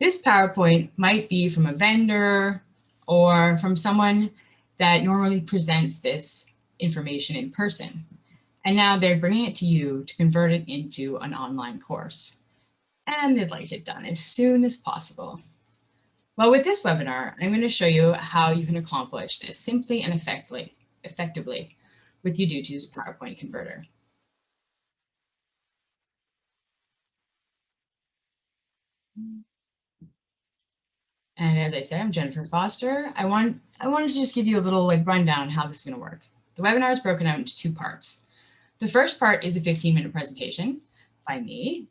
This PowerPoint might be from a vendor or from someone that normally presents this information in person. And now they're bringing it to you to convert it into an online course. And they'd like it done as soon as possible. Well, with this webinar, I'm going to show you how you can accomplish this simply and effectively with Udutu's PowerPoint converter. And as I said, I'm Jennifer Foster. I wanted to just give you a little rundown on how this is going to work. The webinar is broken out into two parts. The first part is a 15-minute presentation by me.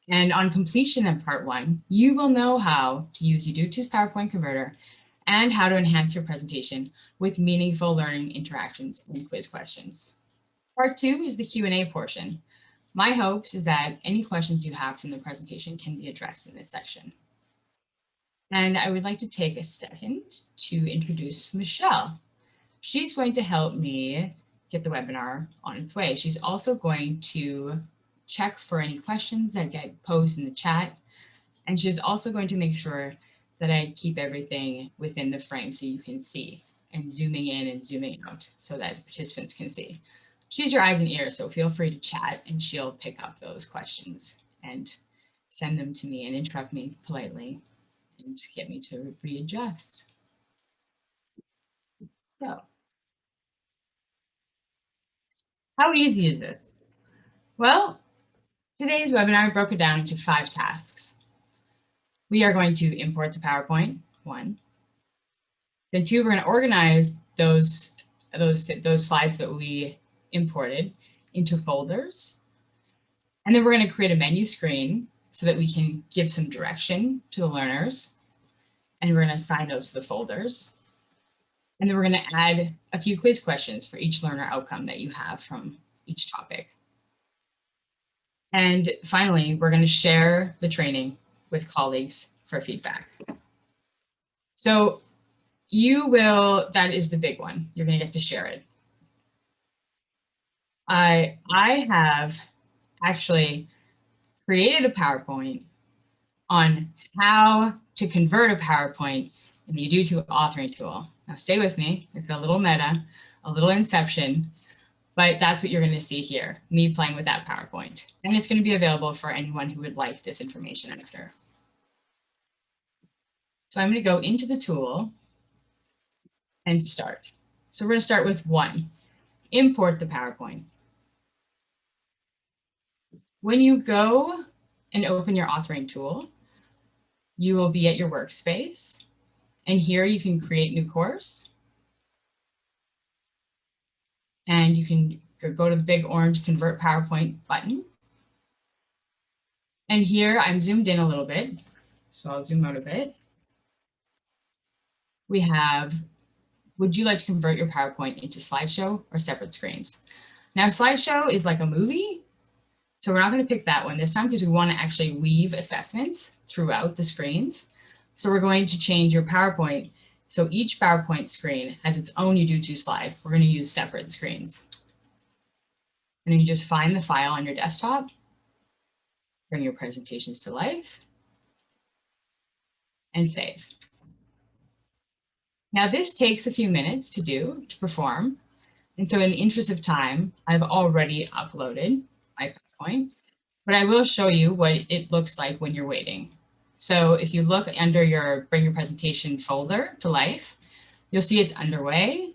And on completion of part one, you will know how to use Udutu's PowerPoint converter and how to enhance your presentation with meaningful learning interactions and quiz questions. Part two is the Q&A portion. My hopes is that any questions you have from the presentation can be addressed in this section. And I would like to take a second to introduce Michelle. She's going to help me get the webinar on its way. She's also going to check for any questions that get posed in the chat. And she's also going to make sure that I keep everything within the frame so you can see, and zooming in and zooming out so that participants can see. She's your eyes and ears, so feel free to chat and she'll pick up those questions and send them to me and interrupt me politely and get me to readjust. So, how easy is this? Well, today's webinar broke it down into 5 tasks. We are going to import the PowerPoint, 1. Then 2, we're going to organize those slides that we imported into folders. And then we're going to create a menu screen so that we can give some direction to the learners. And we're going to assign those to the folders. And then we're going to add a few quiz questions for each learner outcome that you have from each topic. And finally, we're going to share the training with colleagues for feedback. So that is the big one. You're going to get to share it. I have actually created a PowerPoint on how to convert a PowerPoint in the Udutu authoring tool. Now stay with me, it's a little meta, a little inception, but that's what you're going to see here, me playing with that PowerPoint. And it's going to be available for anyone who would like this information after. So I'm going to go into the tool and start. So we're going to start with 1, import the PowerPoint. When you go and open your authoring tool, you will be at your workspace. And here you can create new course. And you can go to the big orange Convert PowerPoint button. And here I'm zoomed in a little bit, so I'll zoom out a bit. We have, would you like to convert your PowerPoint into slideshow or separate screens? Now slideshow is like a movie, so we're not going to pick that one this time because we want to actually weave assessments throughout the screens. So we're going to change your PowerPoint. So each PowerPoint screen has its own Udutu slide. We're going to use separate screens. And then you just find the file on your desktop, bring your presentations to life, and save. Now this takes a few minutes to perform. And so in the interest of time, I've already uploaded my PowerPoint, but I will show you what it looks like when you're waiting. So if you look under your Bring Your Presentation folder to life, you'll see it's underway,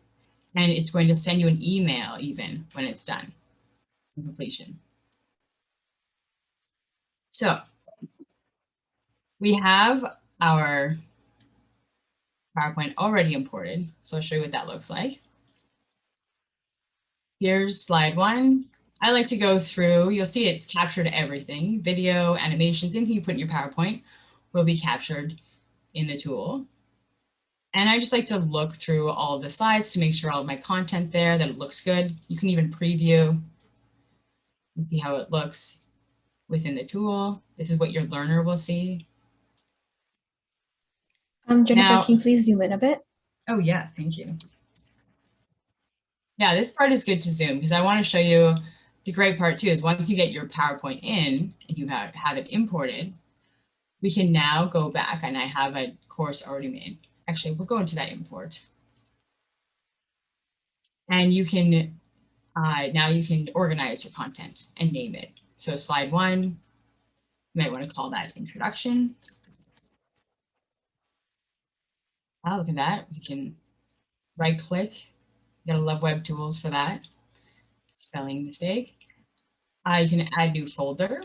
and it's going to send you an email even when it's done, completion. So we have our PowerPoint already imported, so I'll show you what that looks like. Here's slide 1. I like to go through, you'll see it's captured everything, video, animations, anything you put in your PowerPoint will be captured in the tool. And I just like to look through all of the slides to make sure all of my content there, that it looks good. You can even preview and see how it looks within the tool. This is what your learner will see. Jennifer, now, can you please zoom in a bit? Oh yeah, thank you. Yeah, this part is good to zoom because I want to show you the great part too is once you get your PowerPoint in and you have it imported, we can now go back, and I have a course already made. Actually, we'll go into that import. And you can, now you can organize your content and name it. So slide 1, you might want to call that introduction. Oh, look at that. You can right click. You gotta love web tools for that. Spelling mistake. You can add new folder.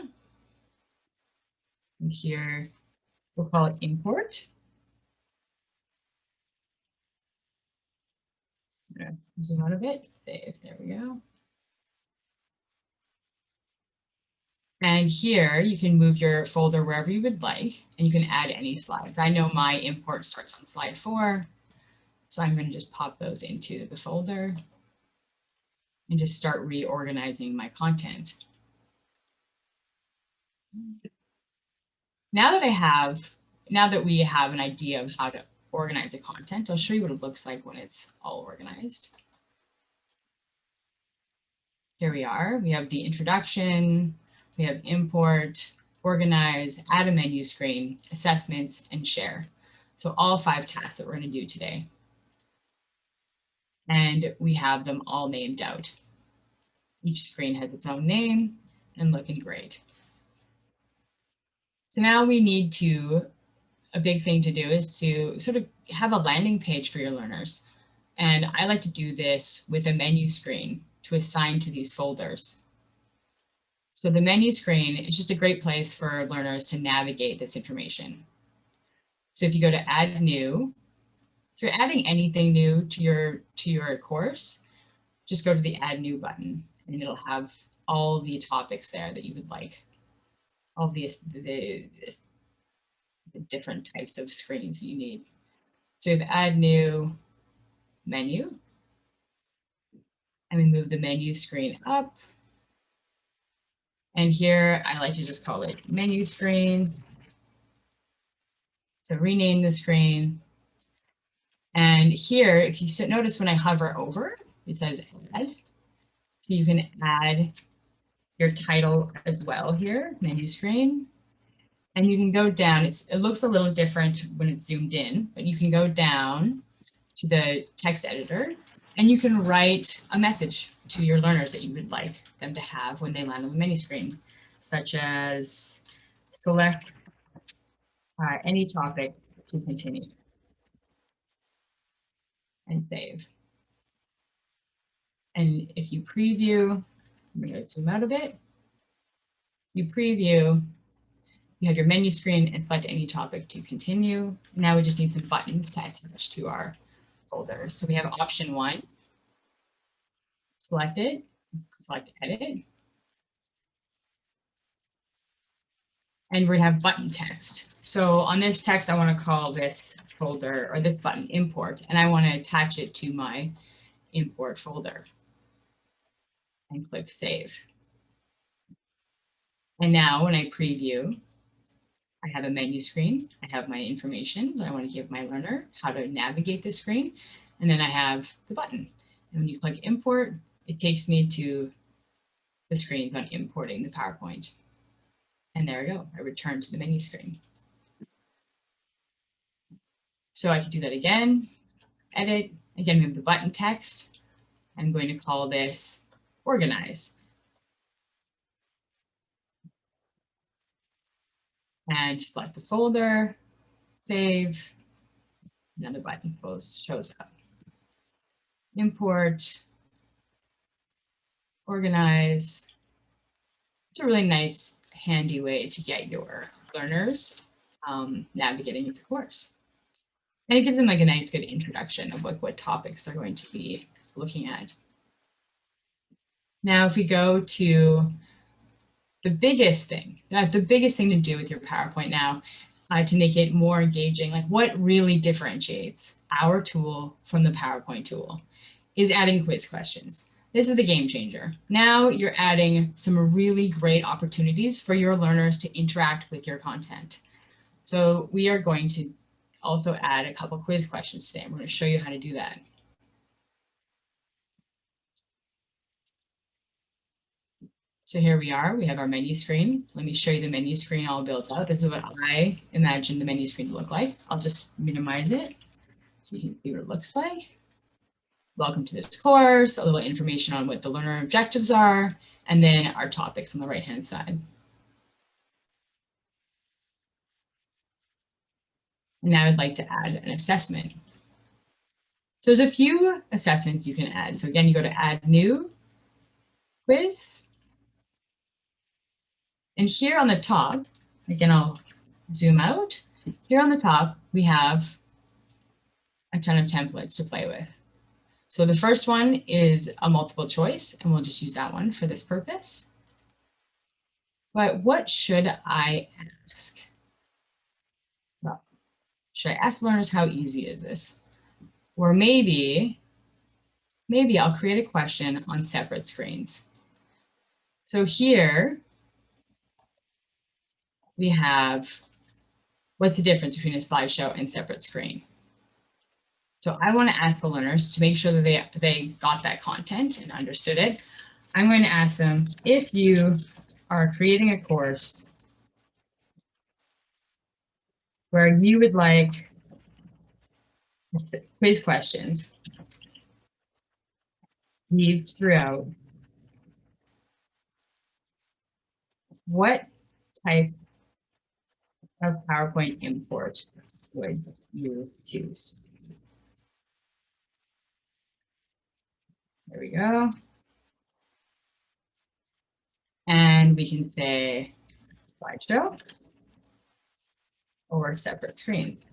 And here, we'll call it import. I'm gonna zoom out a bit, save, there we go. And here you can move your folder wherever you would like, and you can add any slides. I know my import starts on slide 4, so I'm going to just pop those into the folder and just start reorganizing my content. Now that we have an idea of how to organize the content, I'll show you what it looks like when it's all organized. Here we are. We have the introduction, we have import, organize, add a menu screen, assessments, and share. So all 5 tasks that we're going to do today. And we have them all named out. Each screen has its own name and looking great. So now we need to, a big thing to do is to sort of have a landing page for your learners. And I like to do this with a menu screen to assign to these folders. So the menu screen is just a great place for learners to navigate this information. So if you go to add new, if you're adding anything new to your course, just go to the add new button and it'll have all the topics there that you would like, all the different types of screens you need. So you have add new menu, and we move the menu screen up. And here I like to just call it menu screen. So rename the screen. And here, if you notice when I hover over, it says add. So you can add your title as well here, menu screen. And you can go down, it looks a little different when it's zoomed in, but you can go down to the text editor and you can write a message to your learners that you would like them to have when they land on the menu screen, such as select any topic to continue and save. And if you preview, I'm going to zoom out a bit. If you preview, you have your menu screen and select any topic to continue. Now we just need some buttons to attach to our folder. So we have option 1, select it, select edit. And we're gonna have button text. So on this text, I wanna call this folder or this button import, and I wanna attach it to my import folder and click save. And now when I preview, I have a menu screen. I have my information that I want to give my learner, how to navigate this screen. And then I have the button. And when you click import, it takes me to the screens on importing the PowerPoint. And there we go. I return to the menu screen. So I can do that again. Edit. Again, we have the button text. I'm going to call this organize. And select the folder, save, another button shows up. Import, organize. It's a really nice, handy way to get your learners navigating the course. And it gives them like a nice, good introduction of like what topics they're going to be looking at. Now, if we go to the biggest thing to do with your PowerPoint now to make it more engaging, like what really differentiates our tool from the PowerPoint tool is adding quiz questions. This is the game changer. Now you're adding some really great opportunities for your learners to interact with your content. So we are going to also add a couple quiz questions today. I'm going to show you how to do that. So here we are, we have our menu screen. Let me show you the menu screen all built out. This is what I imagine the menu screen to look like. I'll just minimize it so you can see what it looks like. Welcome to this course, a little information on what the learner objectives are, and then our topics on the right-hand side. And now I'd like to add an assessment. So there's a few assessments you can add. So again, you go to add new quiz. And here on the top, again, I'll zoom out. Here on the top, we have a ton of templates to play with. So the first one is a multiple choice, and we'll just use that one for this purpose. But what should I ask? Well, should I ask learners how easy is this? Or maybe I'll create a question on separate screens. So here we have, what's the difference between a slideshow and separate screen? So I want to ask the learners to make sure that they got that content and understood it. I'm going to ask them, if you are creating a course where you would like quiz questions weaved throughout, what type of PowerPoint import would you choose? There we go. And we can say slideshow or separate screens.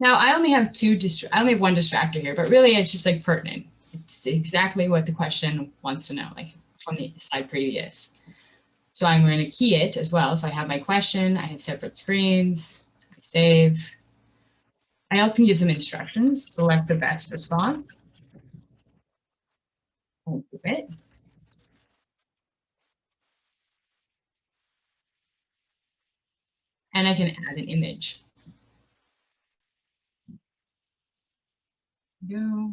Now I only have one distractor here, but really it's just like pertinent. It's exactly what the question wants to know, like from the slide previous. So I'm going to key it as well. So I have my question, I have separate screens, I save. I also can give some instructions. Select the best response. And group it. And I can add an image. Go.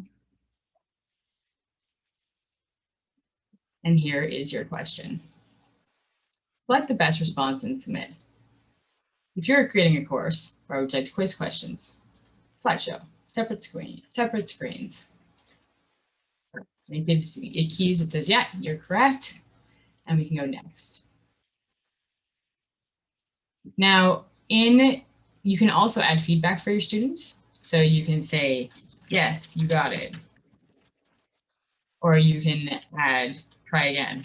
And here is your question. Select the best response and submit. If you're creating a course where would you like to quiz questions, slideshow, separate screens. And it gives it keys, it says, yeah, you're correct. And we can go next. Now, you can also add feedback for your students. So you can say, yes, you got it. Or you can add, try again.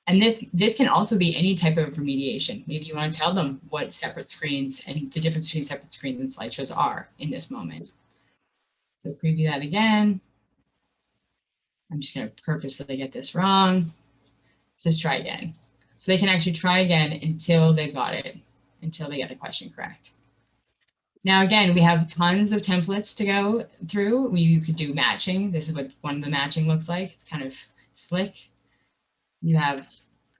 And this can also be any type of remediation. Maybe you want to tell them what separate screens and the difference between separate screens and slideshows are in this moment. So preview that again. I'm just going to purposely get this wrong. Let's try again. So they can actually try again until they've got it, until they get the question correct. Now, again, we have tons of templates to go through. You could do matching. This is what one of the matching looks like. It's kind of slick. You have,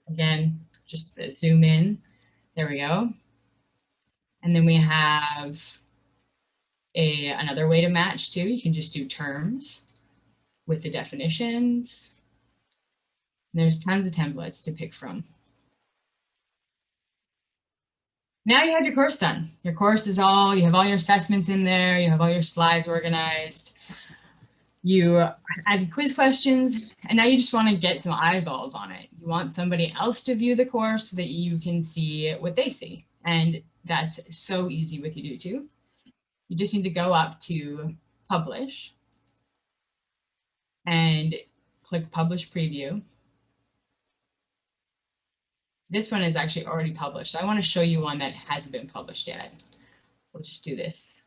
again, just the zoom in. There we go. And then we have another way to match too. You can just do terms with the definitions. And there's tons of templates to pick from. Now you have your course done. Your course is you have all your assessments in there, you have all your slides organized, you added quiz questions, and now you just want to get some eyeballs on it. You want somebody else to view the course so that you can see what they see. And that's so easy with Udutu. You just need to go up to Publish and click Publish Preview. This one is actually already published. So I want to show you one that hasn't been published yet. We'll just do this.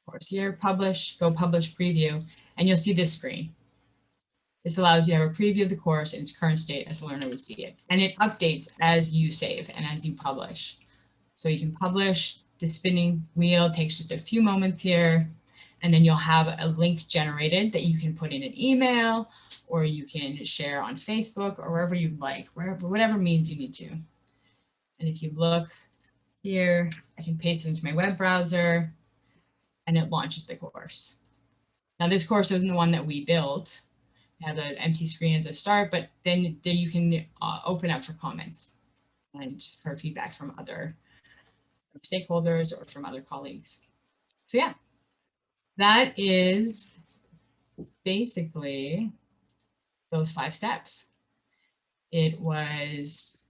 Course here, publish, go publish preview, and you'll see this screen. This allows you to have a preview of the course in its current state as the learner would see it. And it updates as you save and as you publish. So you can publish, the spinning wheel takes just a few moments here, and then you'll have a link generated that you can put in an email, or you can share on Facebook, or wherever you'd like, whatever means you need to. And if you look here, I can paste it into my web browser, and it launches the course. Now this course isn't the one that we built. It has an empty screen at the start, but then you can open up for comments and for feedback from other stakeholders or from other colleagues. So yeah, that is basically those 5 steps. It was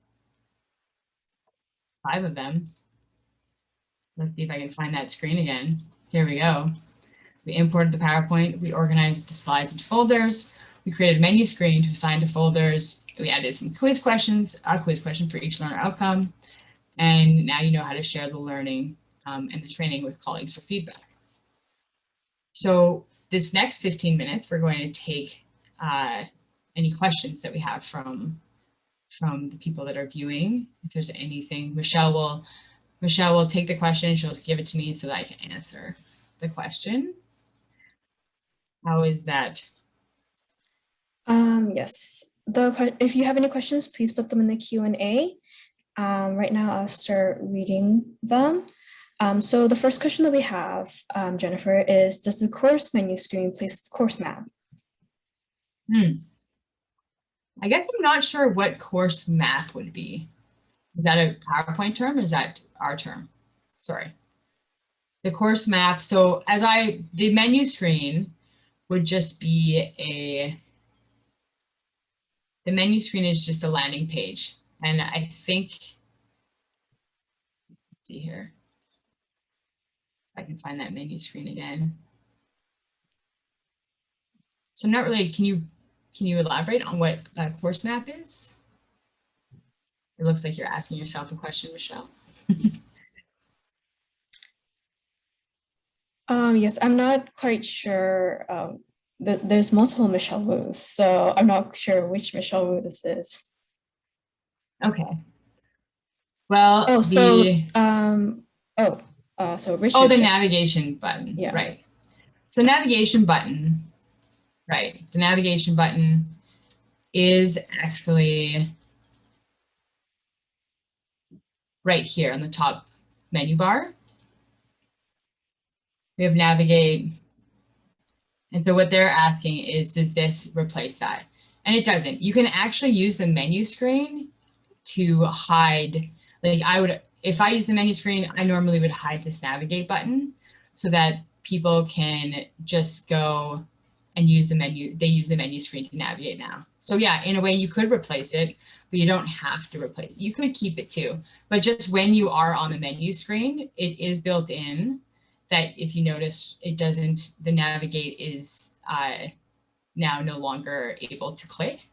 5 of them. Let's see if I can find that screen again. Here we go. We imported the PowerPoint, we organized the slides into folders, we created a menu screen to assign to folders, we added some quiz questions, a quiz question for each learner outcome, and now you know how to share the learning and the training with colleagues for feedback. So this next 15 minutes, we're going to take any questions that we have from the people that are viewing. If there's anything, Michelle will take the question, she'll give it to me so that I can answer the question. How is that? Yes. If you have any questions, please put them in the Q&A. Right now, I'll start reading them. So the first question that we have, Jennifer, is, does the course menu screen place the course map? I guess I'm not sure what course map would be. Is that a PowerPoint term or is that our term? Sorry. The course map, so the menu screen would just be the menu screen is just a landing page. And I think, let's see here, if I can find that menu screen again. So I'm not really, can you elaborate on what a course map is? It looks like you're asking yourself a question, Michelle. Yes, I'm not quite sure. There's multiple Michelle Wu's, so I'm not sure which Michelle Wu this is. Okay. Well, so Richard. The navigation button, yeah. Right. So navigation button, right. The navigation button is actually right here on the top menu bar. We have navigate. And so what they're asking is, does this replace that? And it doesn't. You can actually use the menu screen to hide, like if I use the menu screen, I normally would hide this navigate button so that people can just go and use the menu. They use the menu screen to navigate now. So yeah, in a way you could replace it, but you don't have to replace it. You could keep it too, but just when you are on the menu screen, it is built in that if you notice, it doesn't, the navigate is now no longer able to click.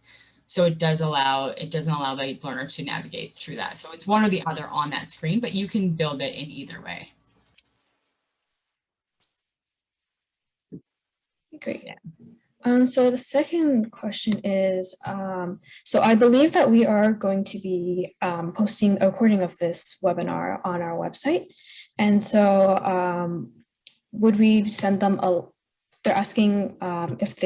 So it doesn't allow the learner to navigate through that. So it's one or the other on that screen, but you can build it in either way. Great. Yeah. So the second question is, so I believe that we are going to be posting a recording of this webinar on our website. And so would we send them they're asking if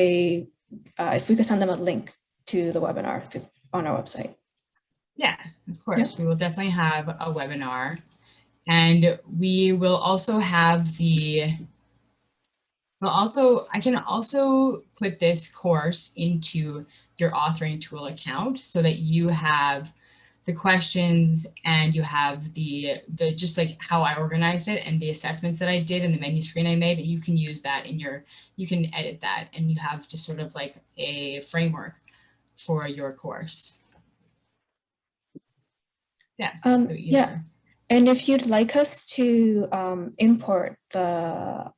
we could send them a link to the webinar on our website. Yeah, of course. Yep. We will definitely have a webinar, and we will also have I can also put this course into your authoring tool account so that you have the questions and you have the just like how I organized it and the assessments that I did and the menu screen I made. You can use that you can edit that, and you have just sort of like a framework for your course. Yeah. So yeah. And if you'd like us to import the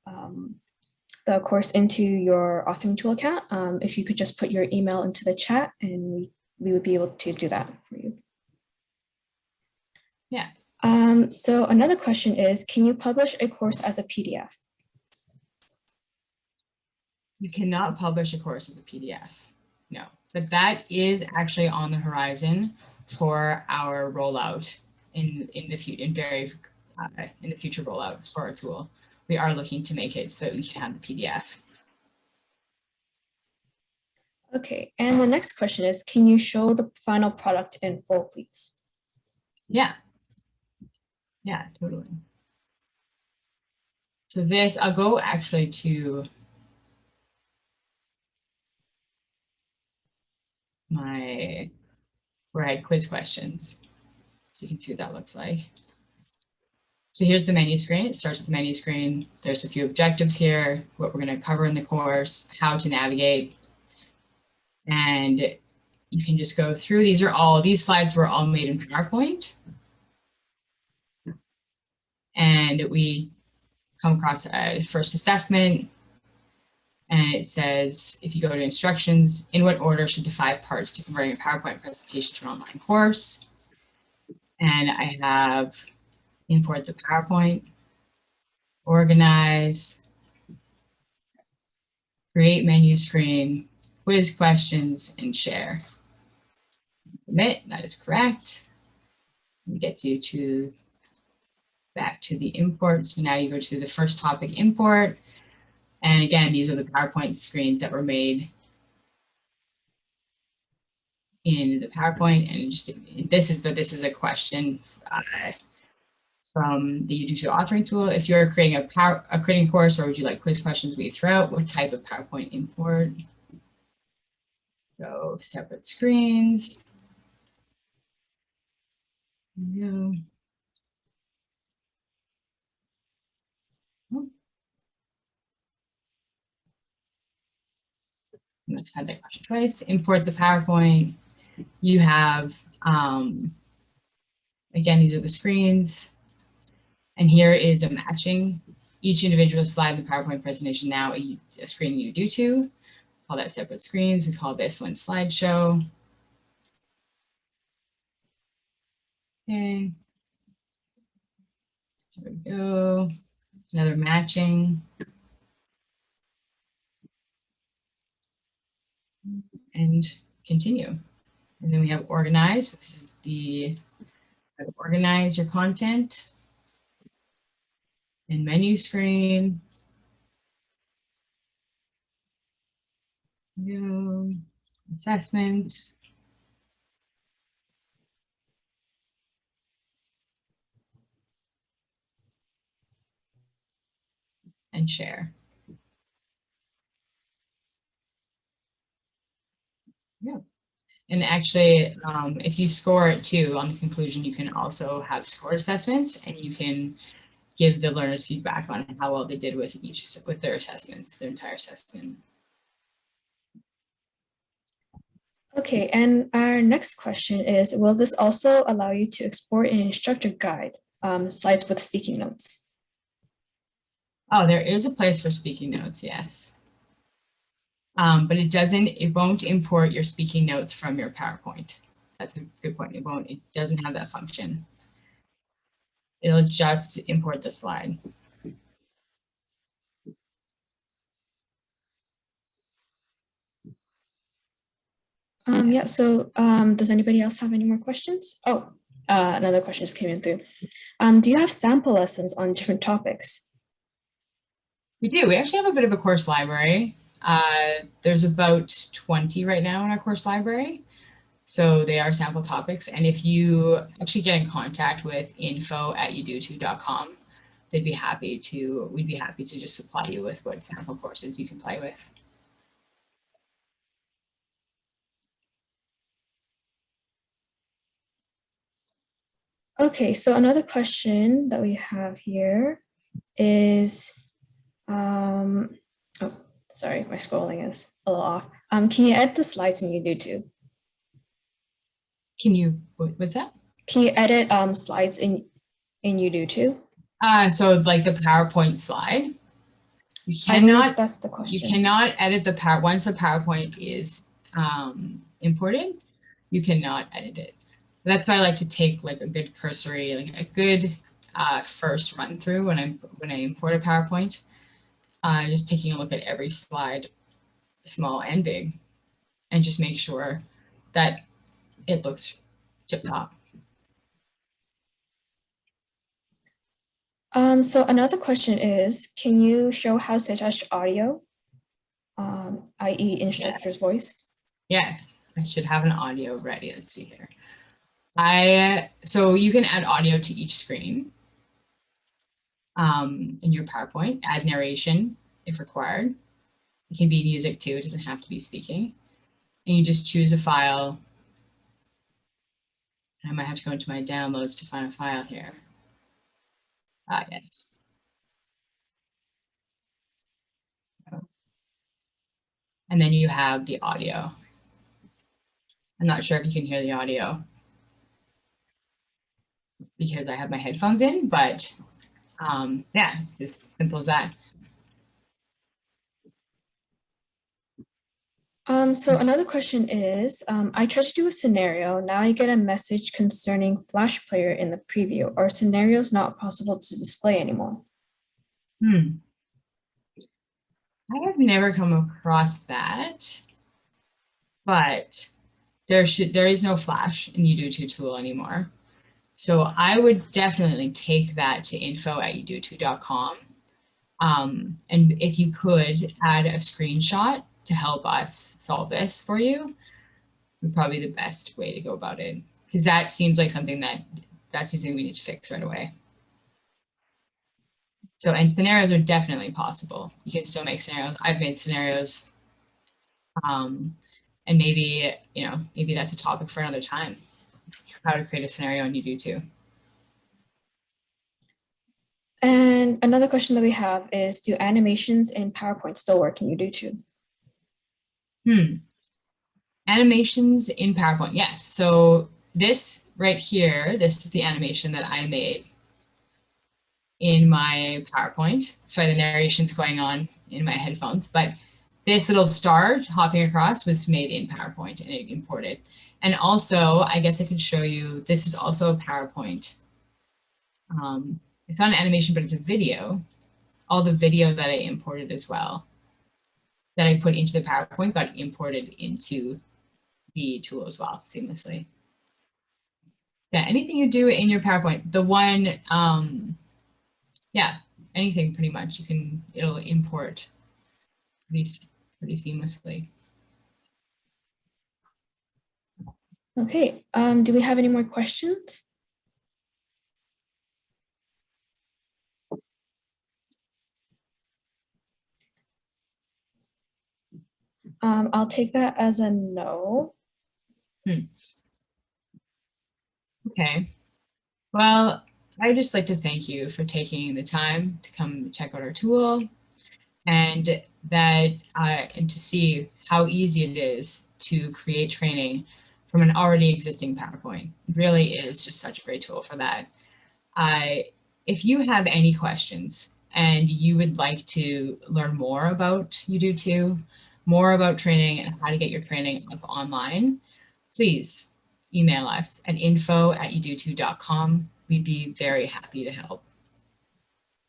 course into your authoring tool account, if you could just put your email into the chat, and we would be able to do that for you. Yeah. So another question is, can you publish a course as a PDF? You cannot publish a course as a PDF, no. But that is actually on the horizon for our rollout in the future rollout for our tool. We are looking to make it so that we can have the PDF. Okay, and the next question is, can you show the final product in full, please? Yeah. Yeah, totally. So this, I'll go actually to where I had quiz questions. So you can see what that looks like. So here's the menu screen. It starts with the menu screen. There's a few objectives here, what we're going to cover in the course, how to navigate, and you can just go through. These slides were all made in PowerPoint. And we come across a first assessment, and it says, if you go to instructions, in what order should the 5 parts to converting a PowerPoint presentation to an online course? And I have import the PowerPoint, organize, create menu screen, quiz questions, and share. Submit, that is correct. It gets you to back to the import. So now you go to the first topic import. And again, these are the PowerPoint screens that were made in the PowerPoint. And just this is a question from the Udutu authoring tool. If you're creating a course, or would you like quiz questions we throw out? What type of PowerPoint import? Go separate screens. There we go. Let's have that question twice. Import the PowerPoint. You have, again, these are the screens. And here is a matching. Each individual slide in the PowerPoint presentation now a screen you do to. Call that separate screens. We call this one slideshow. Okay. Here we go. Another matching. And continue. And then we have organize. This is the organize your content. And menu screen. Go. Assessment. And share. Yeah. And actually, if you score it too on the conclusion, you can also have scored assessments, and you can give the learners feedback on how well they did with their assessments, their entire assessment. Okay, and our next question is, will this also allow you to export an instructor guide, slides with speaking notes? Oh, there is a place for speaking notes, yes. But it won't import your speaking notes from your PowerPoint. That's a good point. It doesn't have that function. It'll just import the slide. Yeah, so does anybody else have any more questions? Oh, another question just came in through. Do you have sample lessons on different topics? We do. We actually have a bit of a course library. There's about 20 right now in our course library. So they are sample topics. And if you actually get in contact with info@udutu.com, we'd be happy to just supply you with what sample courses you can play with. Okay, so another question that we have here is, oh, sorry, my scrolling is a little off. Can you edit the slides in Udutu? Can you, what's that? Can you edit slides in Udutu? So like the PowerPoint slide, you I believe cannot, that's the question. you cannot edit once the PowerPoint is imported, you cannot edit it. That's why I like to take like a good cursory, like a good first run through when I import a PowerPoint, just taking a look at every slide, small and big, and just make sure that it looks tip top. So another question is, can you show how to attach audio, i.e. instructor's voice? Yes, I should have an audio ready. Let's see here. So you can add audio to each screen in your PowerPoint, add narration if required. It can be music too, it doesn't have to be speaking. And you just choose a file I might have to go into my downloads to find a file here. Ah, yes. And then you have the audio. I'm not sure if you can hear the audio because I have my headphones in, but yeah, it's as simple as that. So another question is, I tried to do a scenario. Now I get a message concerning Flash Player in the preview. Are scenarios not possible to display anymore? I have never come across that, but there is no Flash in Udutu tool anymore. So I would definitely take that to info@udutu.com. And if you could add a screenshot to help us solve this for you, would probably be the best way to go about it. Because that seems like something we need to fix right away. So, and scenarios are definitely possible. You can still make scenarios. I've made scenarios. And maybe, maybe that's a topic for another time, how to create a scenario on Udutu. And another question that we have is, do animations in PowerPoint still work in Udutu? Animations in PowerPoint, yes. So this right here, this is the animation that I made in my PowerPoint. Sorry, the narration's going on in my headphones, but this little star hopping across was made in PowerPoint and it imported. And also, I guess I could show you, this is also a PowerPoint. It's not an animation, but it's a video. All the video that I imported as well, that I put into the PowerPoint, got imported into the tool as well seamlessly. Yeah, anything you do in your PowerPoint, the one, yeah, anything pretty much, it'll import pretty seamlessly. Okay, do we have any more questions? I'll take that as a no. Okay. Well, I'd just like to thank you for taking the time to come check out our tool and and to see how easy it is to create training from an already existing PowerPoint. It really is just such a great tool for that. If you have any questions and you would like to learn more about Udutu, more about training and how to get your training up online, please email us at info@udutu.com. We'd be very happy to help.